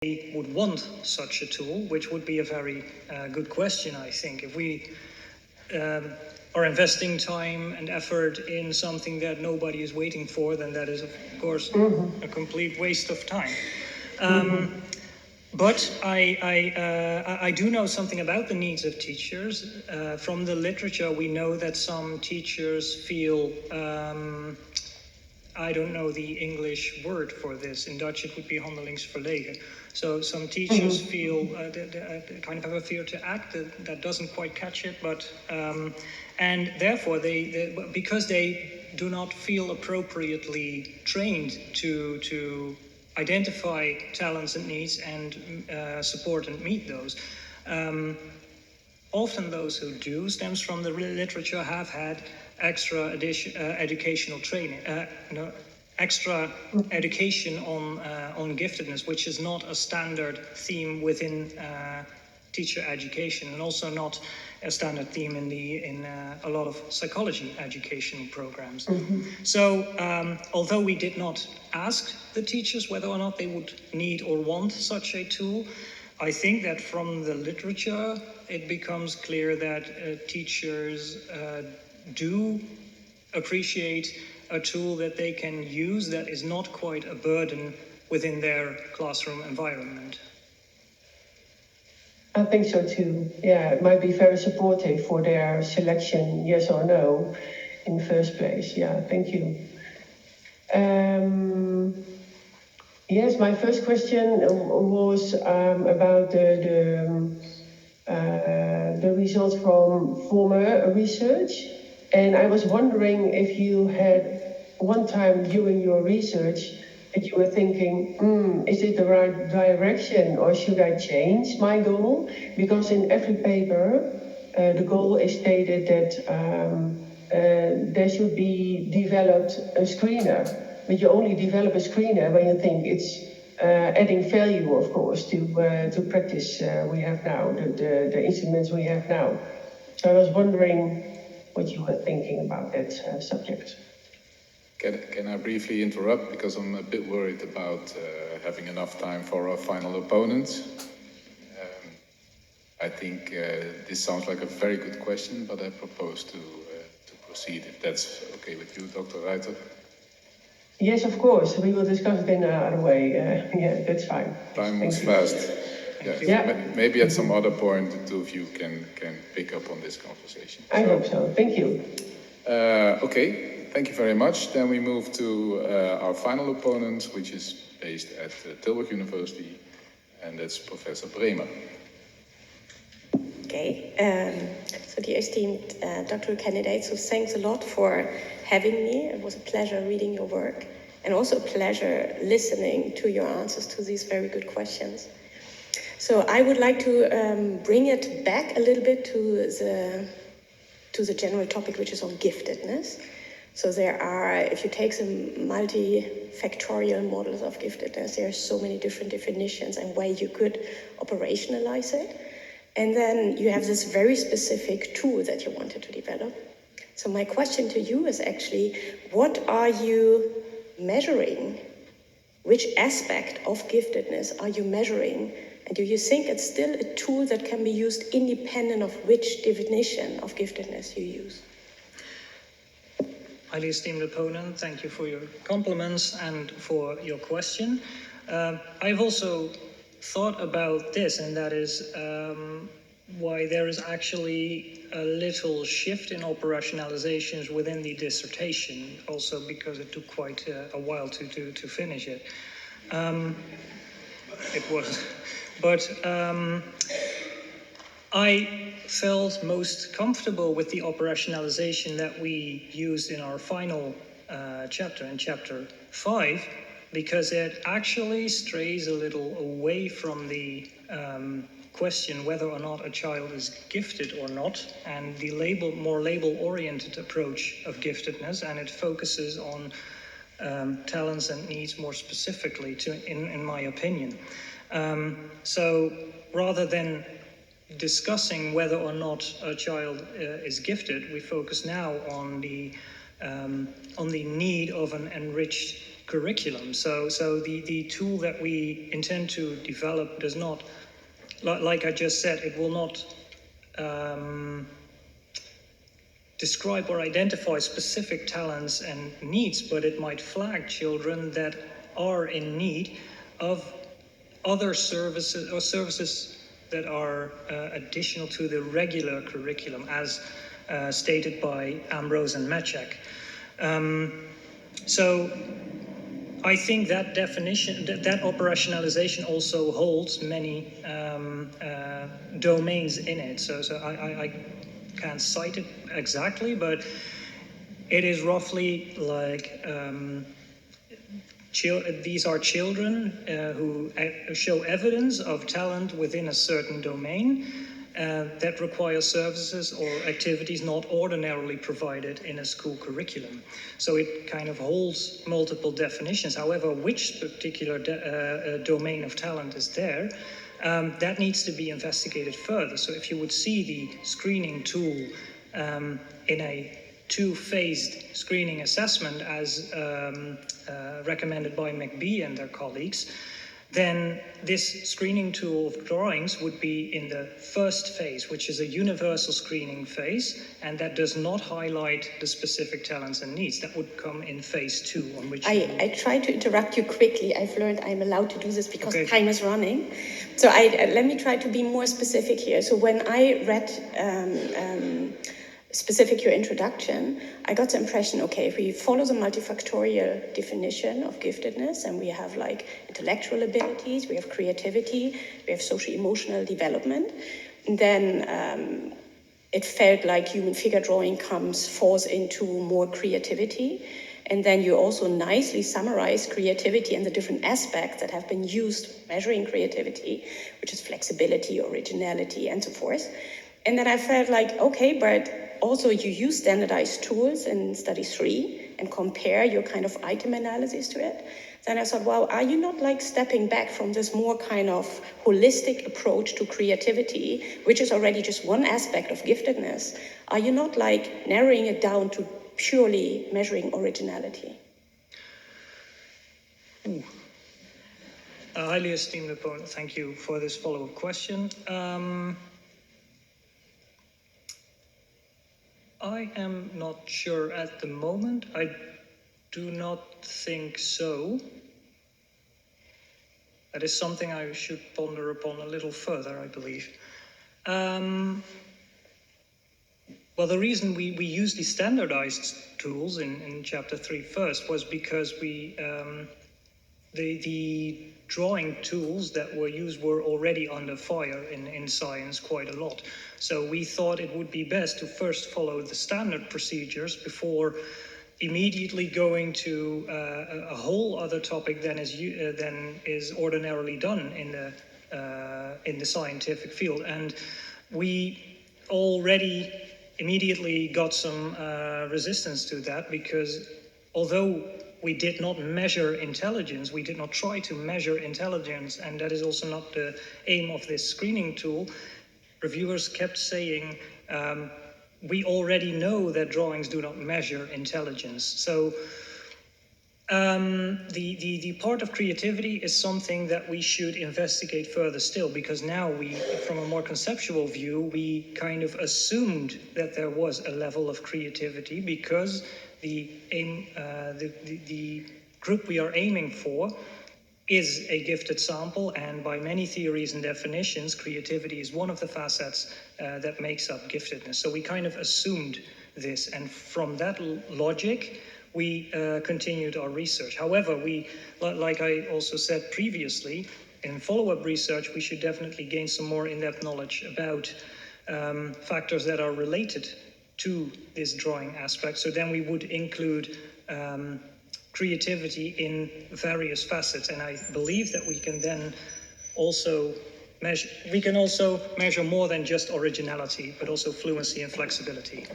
they would want such a tool, which would be a very good question, I think. If we are investing time and effort in something that nobody is waiting for, then that is, of course, a complete waste of time. But I do know something about the needs of teachers. From the literature, we know that some teachers feel, I don't know the English word for this. In Dutch, it would be handelingsverlegen. So some teachers feel, they kind of have a fear to act that doesn't quite catch it, but, and therefore because they do not feel appropriately trained to identify talents and needs and support and meet those. Often those who do, stems from the literature, have had extra educational training, extra education on giftedness, which is not a standard theme within teacher education, and also not a standard theme in a lot of psychology educational programs. So although we did not ask the teachers whether or not they would need or want such a tool, I think that from the literature it becomes clear that teachers do appreciate a tool that they can use that is not quite a burden within their classroom environment. I think so too. Yeah, it might be very supportive for their selection, yes or no, in the first place. Yeah, thank you. Yes, my first question was about the results from former research. And I was wondering if you had one time during your research that you were thinking, is it the right direction or should I change my goal? Because in every paper, the goal is stated that there should be developed a screener. But you only develop a screener when you think it's adding value, of course, to practice we have now, the instruments we have now. So I was wondering what you were thinking about that subject. Can I briefly interrupt, because I'm a bit worried about having enough time for our final opponents. I think this sounds like a very good question, but I propose to proceed, if that's okay with you, Dr. Ruiter. Yes, of course. We will discuss it in another way. Yeah, that's fine. Time moves fast. Yes. Yeah. Maybe at some other point, the two of you can pick up on this conversation. I hope so. Thank you. Okay, thank you very much. Then we move to our final opponent, which is based at Tilburg University, and that's Professor Bremer. Okay, so dear esteemed doctoral candidates, so thanks a lot for having me. It was a pleasure reading your work and also a pleasure listening to your answers to these very good questions. So I would like to bring it back a little bit to the general topic, which is on giftedness. So there are, if you take some multifactorial models of giftedness, there are so many different definitions and ways you could operationalize it. And then you have this very specific tool that you wanted to develop. So my question to you is actually, what are you measuring? Which aspect of giftedness are you measuring? And do you think it's still a tool that can be used independent of which definition of giftedness you use? Highly esteemed opponent, thank you for your compliments and for your question. I've also thought about this, and that is why there is actually a little shift in operationalizations within the dissertation, also because it took quite a while to finish it. It was, but I felt most comfortable with the operationalization that we used in our final chapter, in chapter 5, because it actually strays a little away from the question whether or not a child is gifted or not, and the more label-oriented approach of giftedness, and it focuses on talents and needs more specifically, in my opinion. So rather than discussing whether or not a child is gifted, we focus now on the need of an enriched curriculum. So the tool that we intend to develop does not, like I just said, it will not describe or identify specific talents and needs, but it might flag children that are in need of other services or services that are additional to the regular curriculum, as stated by Ambrose and Maciek. So I think that definition, that operationalization also holds many domains in it. So I can't cite it exactly, but it is roughly like these are children who show evidence of talent within a certain domain that require services or activities not ordinarily provided in a school curriculum. So it kind of holds multiple definitions. However, which particular domain of talent is there, that needs to be investigated further. So if you would see the screening tool in a two-phased screening assessment as recommended by McBee and their colleagues, then this screening tool of drawings would be in the first phase, which is a universal screening phase, and that does not highlight the specific talents and needs. That would come in phase 2, on which I try to interrupt you quickly. I've learned I'm allowed to do this because Okay. time is running. So let me try to be more specific here. So when I read specific your introduction, I got the impression, okay, if we follow the multifactorial definition of giftedness, and we have like intellectual abilities, we have creativity, we have social-emotional development, then it felt like human figure drawing falls into more creativity. And then you also nicely summarize creativity and the different aspects that have been used measuring creativity, which is flexibility, originality, and so forth. And then I felt like, okay, but also you use standardized tools in study 3 and compare your kind of item analysis to it. Then I thought, wow, are you not like stepping back from this more kind of holistic approach to creativity, which is already just one aspect of giftedness? Are you not like narrowing it down to purely measuring originality? A highly esteemed opponent, thank you for this follow-up question. I am not sure at the moment. I do not think so. That is something I should ponder upon a little further, I believe. Well, the reason we used the standardized tools in chapter 3 first was because the drawing tools that were used were already under fire in science quite a lot. So we thought it would be best to first follow the standard procedures before immediately going to a whole other topic than is ordinarily done in the scientific field. And we already immediately got some resistance to that, because although we did not measure intelligence, we did not try to measure intelligence, and that is also not the aim of this screening tool. Reviewers kept saying, we already know that drawings do not measure intelligence. So the part of creativity is something that we should investigate further still, because now from a more conceptual view, we kind of assumed that there was a level of creativity because the group we are aiming for is a gifted sample, and by many theories and definitions, creativity is one of the facets that makes up giftedness. So we kind of assumed this, and from that logic, we continued our research. However, like I also said previously, in follow-up research, we should definitely gain some more in-depth knowledge about factors that are related to this drawing aspect. So then we would include creativity in various facets, and I believe that we can then also measure more than just originality, but also fluency and flexibility.